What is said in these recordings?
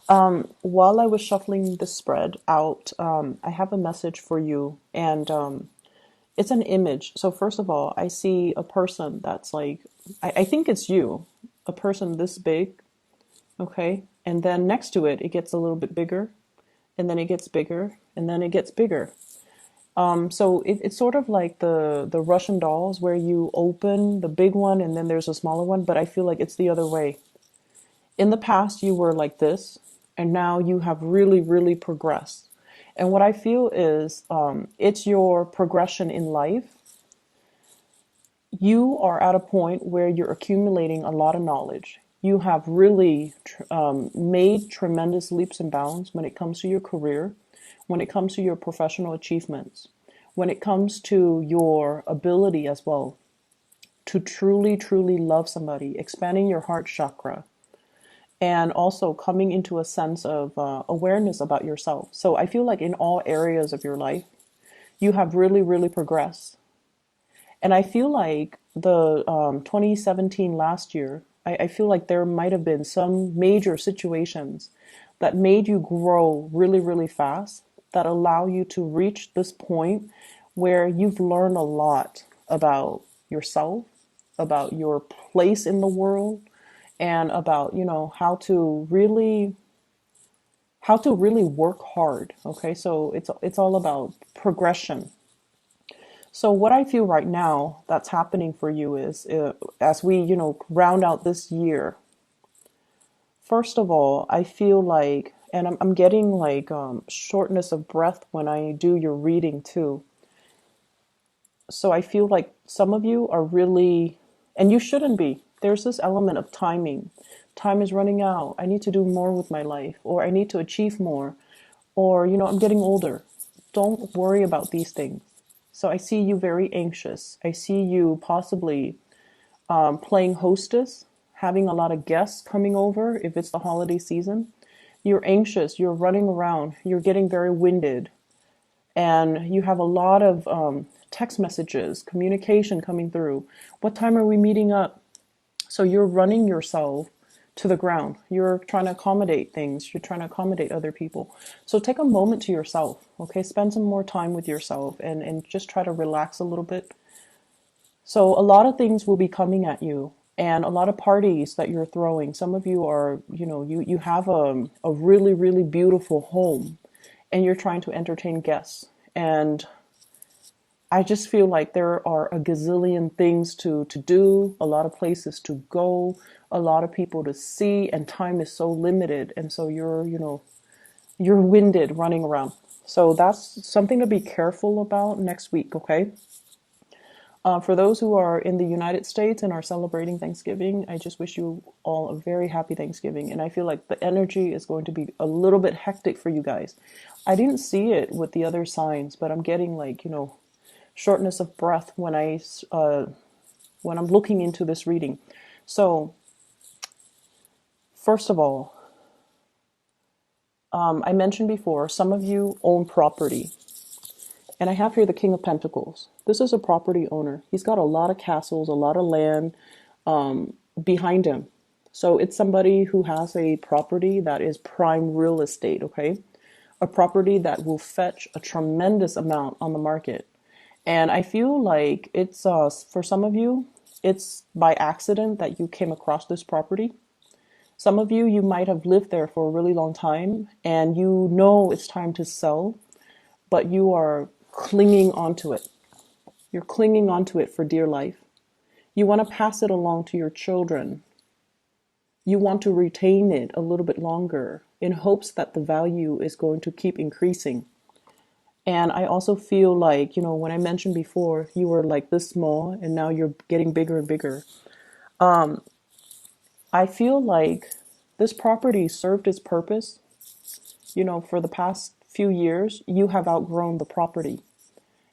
While I was shuffling the spread out, I have a message for you, and it's an image. So first of all, I see a person that's like, I think it's you, a person this big, okay? And then next to it, it gets a little bit bigger, and then it gets bigger, and then it gets bigger. So it's sort of like the Russian dolls where you open the big one and then there's a smaller one, but I feel like it's the other way. In the past, you were like this, and now you have really, really progressed. And what I feel is it's your progression in life. You are at a point where you're accumulating a lot of knowledge. You have really made tremendous leaps and bounds when it comes to your career, when it comes to your professional achievements, when it comes to your ability as well to truly, truly love somebody, expanding your heart chakra, and also coming into a sense of awareness about yourself. So I feel like in all areas of your life, you have really, really progressed. And I feel like the 2017 last year, I feel like there might have been some major situations that made you grow really, really fast, that allow you to reach this point where you've learned a lot about yourself, about your place in the world, and about, how to really work hard. Okay, so it's all about progression. So what I feel right now that's happening for you is, as we, round out this year, first of all, I feel like, and I'm getting like shortness of breath when I do your reading too. So I feel like some of you are really, and you shouldn't be. There's this element of timing. Time is running out. I need to do more with my life, or I need to achieve more, or, I'm getting older. Don't worry about these things. So I see you very anxious. I see you possibly playing hostess, having a lot of guests coming over if it's the holiday season. You're anxious, you're running around, you're getting very winded, and you have a lot of text messages, communication coming through. What time are we meeting up? So you're running yourself to the ground. You're trying to accommodate things. You're trying to accommodate other people. So take a moment to yourself, okay? Spend some more time with yourself and just try to relax a little bit. So a lot of things will be coming at you and a lot of parties that you're throwing. Some of you are, you have a really, really beautiful home and you're trying to entertain guests. And I just feel like there are a gazillion things to do, a lot of places to go, a lot of people to see, and time is so limited. And so you're winded running around. So that's something to be careful about next week, okay? For those who are in the United States and are celebrating Thanksgiving, I just wish you all a very happy Thanksgiving. And I feel like the energy is going to be a little bit hectic for you guys. I didn't see it with the other signs, but I'm getting like, shortness of breath when I'm looking into this reading. So, first of all, I mentioned before, some of you own property. And I have here the King of Pentacles. This is a property owner. He's got a lot of castles, a lot of land behind him. So it's somebody who has a property that is prime real estate, okay? A property that will fetch a tremendous amount on the market. And I feel like it's, for some of you, it's by accident that you came across this property. Some of you, you might have lived there for a really long time and you know it's time to sell, but you are clinging onto it. You're clinging onto it for dear life. You want to pass it along to your children. You want to retain it a little bit longer in hopes that the value is going to keep increasing. And I also feel like, when I mentioned before, you were like this small and now you're getting bigger and bigger. I feel like this property served its purpose. For the past few years, you have outgrown the property.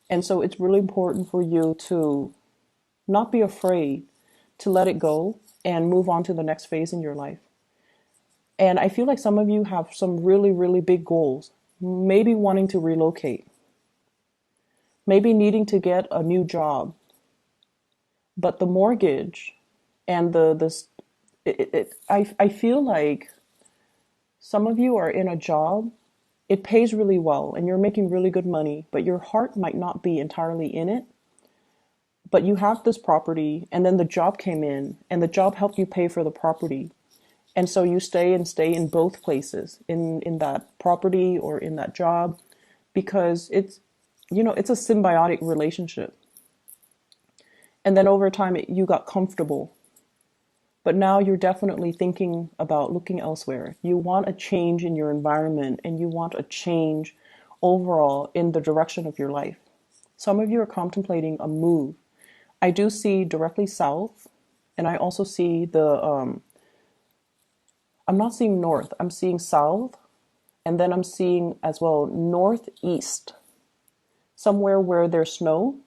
And so it's really important for you to not be afraid to let it go and move on to the next phase in your life. And I feel like some of you have some really, really big goals, maybe wanting to relocate, maybe needing to get a new job. But the mortgage and I feel like Some of you are in a job, it pays really well and you're making really good money, but your heart might not be entirely in it. But you have this property, and then the job came in, and the job helped you pay for the property. And so you stay in both places, in that property or in that job, because it's a symbiotic relationship. And then over time, you got comfortable. But now you're definitely thinking about looking elsewhere. You want a change in your environment and you want a change overall in the direction of your life. Some of you are contemplating a move. I do see directly south, and I also see I'm not seeing north, I'm seeing south, and then I'm seeing as well northeast, somewhere where there's snow,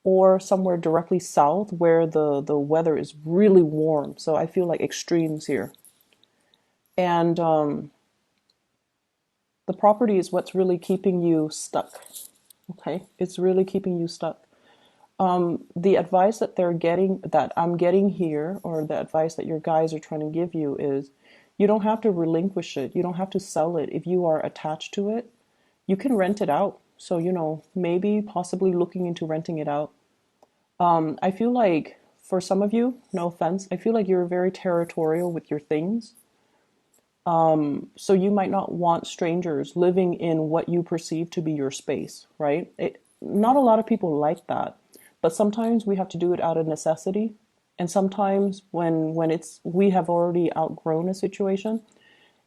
or somewhere directly south where the weather is really warm. So I feel like extremes here. And the property is what's really keeping you stuck. Okay, it's really keeping you stuck. The advice that I'm getting here, or the advice that your guys are trying to give you, is you don't have to relinquish it. You don't have to sell it. If you are attached to it, you can rent it out. So, maybe possibly looking into renting it out. I feel like for some of you, no offense, I feel like you're very territorial with your things. So you might not want strangers living in what you perceive to be your space, right? Not a lot of people like that, but sometimes we have to do it out of necessity. And sometimes when we have already outgrown a situation,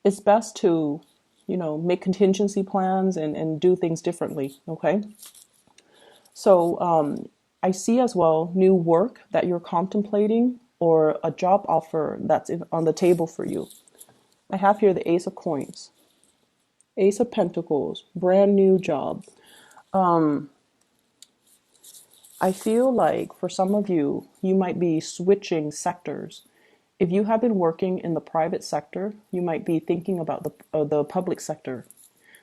it's best to, make contingency plans and do things differently. Okay. So I see as well new work that you're contemplating or a job offer that's on the table for you. I have here the Ace of Coins, Ace of Pentacles, brand new job. I feel like for some of you, you might be switching sectors. If you have been working in the private sector, you might be thinking about the public sector.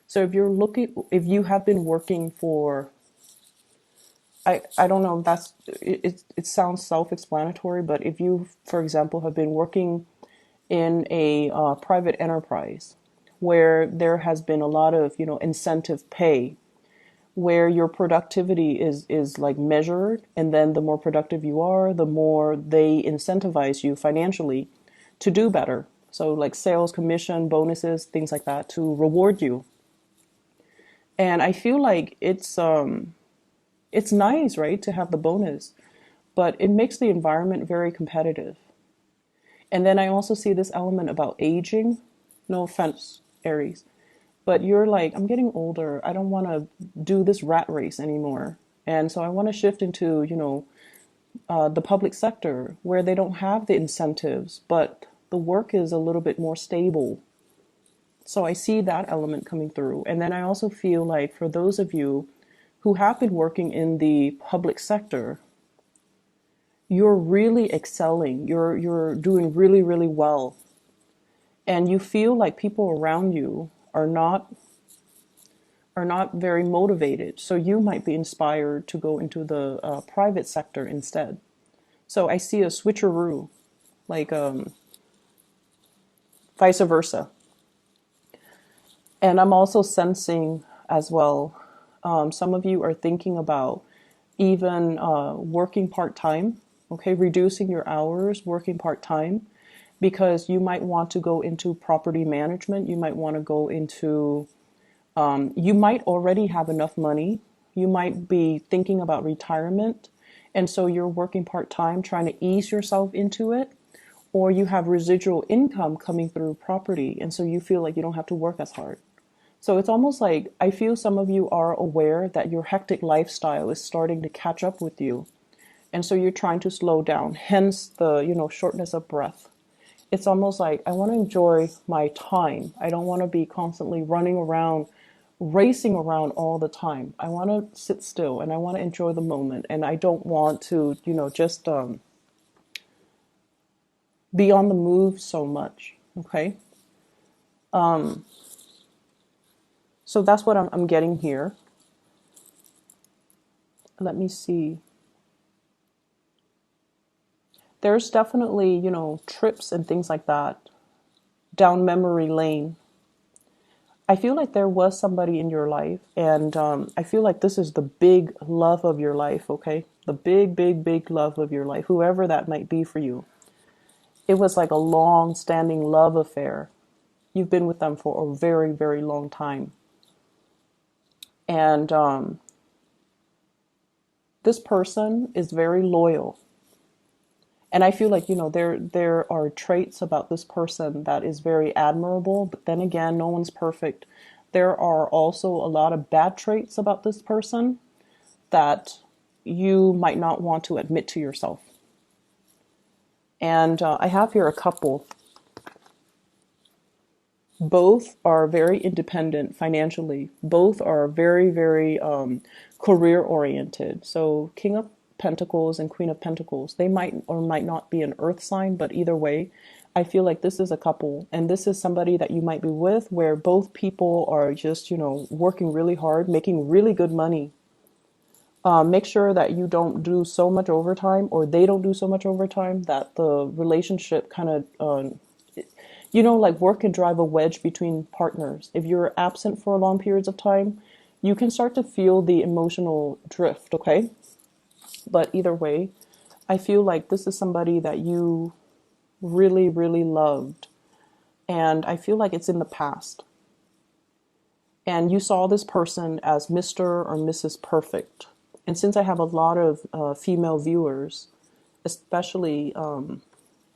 So if you have been working for, I don't know, it sounds self-explanatory, but if you, for example, have been working in a private enterprise where there has been a lot of, incentive pay, where your productivity is like measured, and then the more productive you are, the more they incentivize you financially to do better. So like sales, commission, bonuses, things like that to reward you. And I feel like it's nice, right, to have the bonus, but it makes the environment very competitive. And then I also see this element about aging. No offense, Aries, but you're like, I'm getting older. I don't want to do this rat race anymore. And so I want to shift into, the public sector where they don't have the incentives, but the work is a little bit more stable. So I see that element coming through. And then I also feel like for those of you who have been working in the public sector, you're really excelling. You're doing really, really well. And you feel like people around you are not very motivated. So you might be inspired to go into the private sector instead. So I see a switcheroo, like vice versa. And I'm also sensing as well, some of you are thinking about even working part-time, okay, reducing your hours, working part-time, because you might want to go into property management. You might want to go into you might already have enough money. You might be thinking about retirement. And so you're working part-time trying to ease yourself into it. Or you have residual income coming through property. And so you feel like you don't have to work as hard. So it's almost like I feel some of you are aware that your hectic lifestyle is starting to catch up with you. And so you're trying to slow down, hence the, shortness of breath. It's almost like I want to enjoy my time. I don't want to be constantly running around, racing around all the time. I want to sit still and I want to enjoy the moment. And I don't want to, just be on the move so much. Okay. So that's what I'm getting here. Let me see. There's definitely, trips and things like that down memory lane. I feel like there was somebody in your life, and I feel like this is the big love of your life, okay? The big, big, big love of your life, whoever that might be for you. It was like a long standing love affair. You've been with them for a very, very long time. And this person is very loyal. And I feel like, there are traits about this person that is very admirable, but then again, no one's perfect. There are also a lot of bad traits about this person that you might not want to admit to yourself. And I have here a couple. Both are very independent financially. Both are very, very career oriented. So King of Pentacles and Queen of Pentacles, they might or might not be an earth sign, but either way, I feel like this is a couple, and this is somebody that you might be with where both people are just, working really hard, making really good money. Make sure that you don't do so much overtime, or they don't do so much overtime, that the relationship kind of like work can drive a wedge between partners. If you're absent for long periods of time, you can start to feel the emotional drift, okay? But either way, I feel like this is somebody that you really, really loved. And I feel like it's in the past. And you saw this person as Mr. or Mrs. Perfect. And since I have a lot of female viewers, especially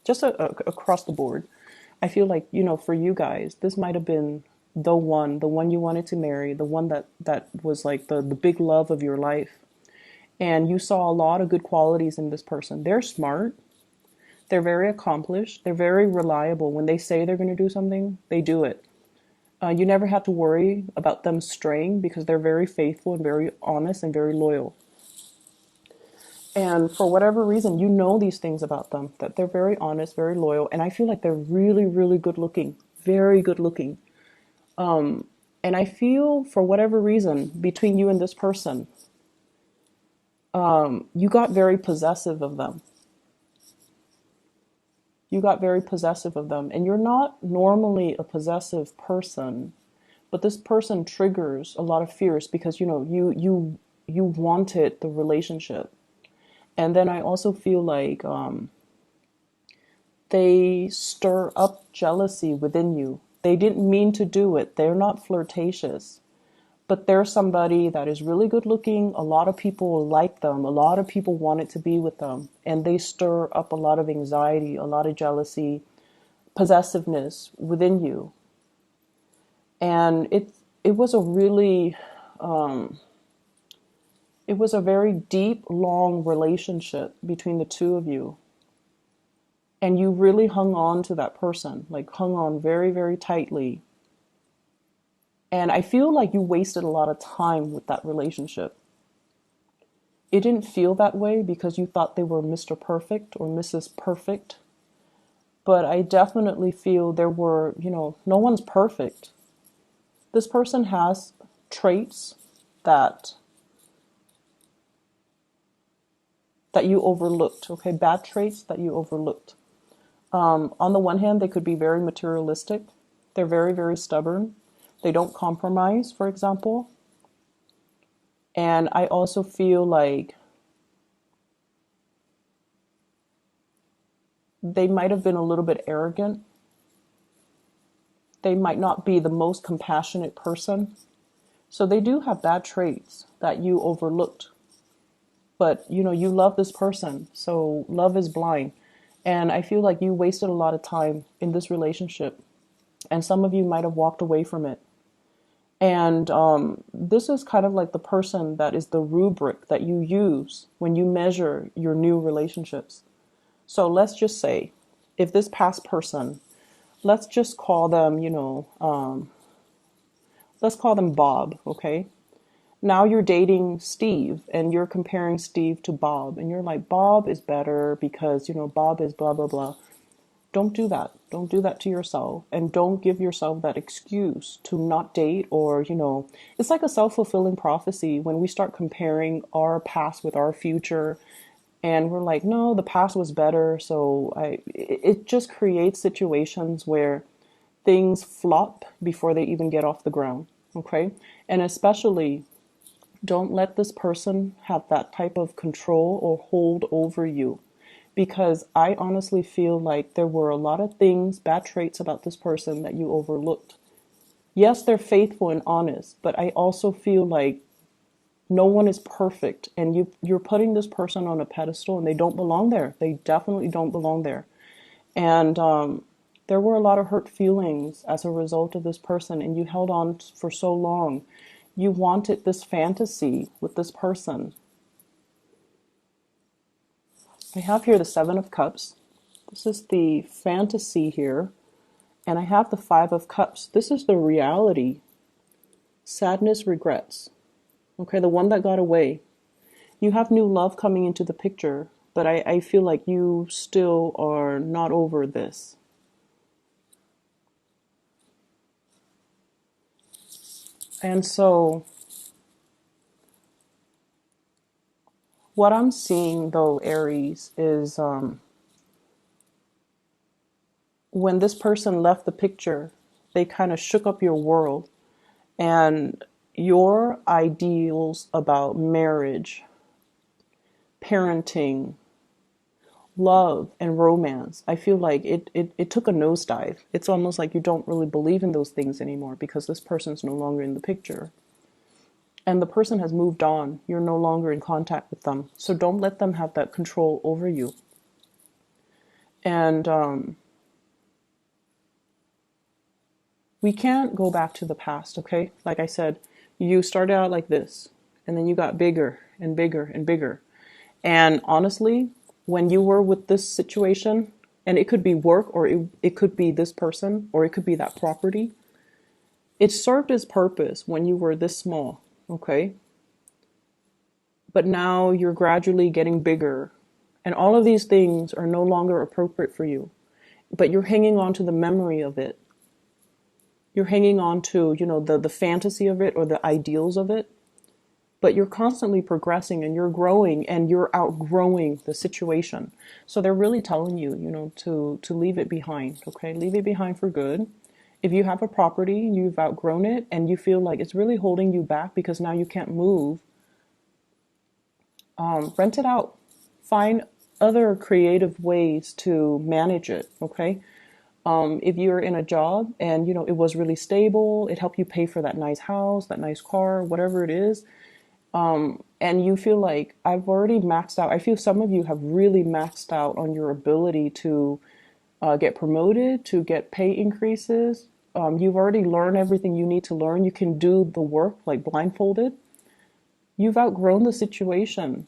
just across the board, I feel like, for you guys, this might have been the one you wanted to marry, the one that was like the big love of your life. And you saw a lot of good qualities in this person. They're smart. They're very accomplished. They're very reliable. When they say they're going to do something, they do it. You never have to worry about them straying because they're very faithful and very honest and very loyal. And for whatever reason, you know these things about them, that they're very honest, very loyal. And I feel like they're really, really good looking, very good looking. And I feel for whatever reason, between you and this person, you got very possessive of them. You got very possessive of them. And you're not normally a possessive person, but this person triggers a lot of fears because, you wanted the relationship. And then I also feel like they stir up jealousy within you. They didn't mean to do it. They're not flirtatious. But they're somebody that is really good looking. A lot of people like them. A lot of people wanted to be with them. And they stir up a lot of anxiety, a lot of jealousy, possessiveness within you. And it was a really... it was a very deep, long relationship between the two of you. And you really hung on to that person, like hung on very, very tightly. And I feel like you wasted a lot of time with that relationship. It didn't feel that way because you thought they were Mr. Perfect or Mrs. Perfect. But I definitely feel there were, no one's perfect. This person has traits that you overlooked, okay? Bad traits that you overlooked. On the one hand, they could be very materialistic. They're very, very stubborn. They don't compromise, for example. And I also feel like they might have been a little bit arrogant. They might not be the most compassionate person. So they do have bad traits that you overlooked. But, you love this person. So love is blind. And I feel like you wasted a lot of time in this relationship. And some of you might have walked away from it. And this is kind of like the person that is the rubric that you use when you measure your new relationships. So let's just say, if this past person, let's just call them, let's call them Bob, okay? Now you're dating Steve and you're comparing Steve to Bob. And you're like, Bob is better because, Bob is blah, blah, blah. Don't do that. Don't do that to yourself. And don't give yourself that excuse to not date or, it's like a self-fulfilling prophecy when we start comparing our past with our future. And we're like, no, the past was better. So it just creates situations where things flop before they even get off the ground. Okay. And especially, don't let this person have that type of control or hold over you. Because I honestly feel like there were a lot of things, bad traits about this person that you overlooked. Yes, they're faithful and honest, but I also feel like no one is perfect, and you're putting this person on a pedestal, and they don't belong there. They definitely don't belong there. And there were a lot of hurt feelings as a result of this person, and you held on for so long. You wanted this fantasy with this person. I have here the Seven of Cups. This is the fantasy here. And I have the Five of Cups. This is the reality. Sadness, regrets. Okay, the one that got away. You have new love coming into the picture, but I feel like you still are not over this. And so what I'm seeing though, Aries, is when this person left the picture, they kind of shook up your world, and your ideals about marriage, parenting, love, and romance, I feel like it took a nosedive. It's almost like you don't really believe in those things anymore because this person's no longer in the picture. And the person has moved on. You're no longer in contact with them. So don't let them have that control over you. And we can't go back to the past, okay? Like I said, you started out like this, and then you got bigger and bigger and bigger. And honestly, when you were with this situation, and it could be work, or it could be this person, or it could be that property, it served its purpose when you were this small, okay? But now you're gradually getting bigger, and all of these things are no longer appropriate for you. But you're hanging on to the memory of it. You're hanging on to, the fantasy of it or the ideals of it. But you're constantly progressing, and you're growing, and you're outgrowing the situation. So they're really telling you, to leave it behind, okay? Leave it behind for good. If you have a property, you've outgrown it, and you feel like it's really holding you back because now you can't move, rent it out. Find other creative ways to manage it, okay? If you're in a job and, it was really stable, it helped you pay for that nice house, that nice car, whatever it is, and you feel like I've already maxed out. I feel some of you have really maxed out on your ability to get promoted, to get pay increases. You've already learned everything you need to learn. You can do the work like blindfolded. You've outgrown the situation.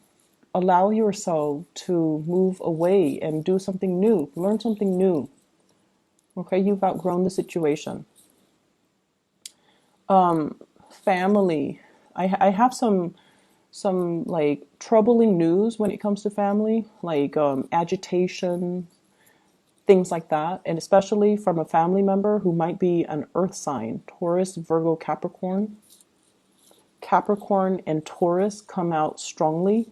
Allow yourself to move away and do something new. Learn something new. Okay, you've outgrown the situation. Family. I have some like troubling news when it comes to family, like agitation, things like that, and especially from a family member who might be an earth sign, Taurus, Virgo, Capricorn. Capricorn and Taurus come out strongly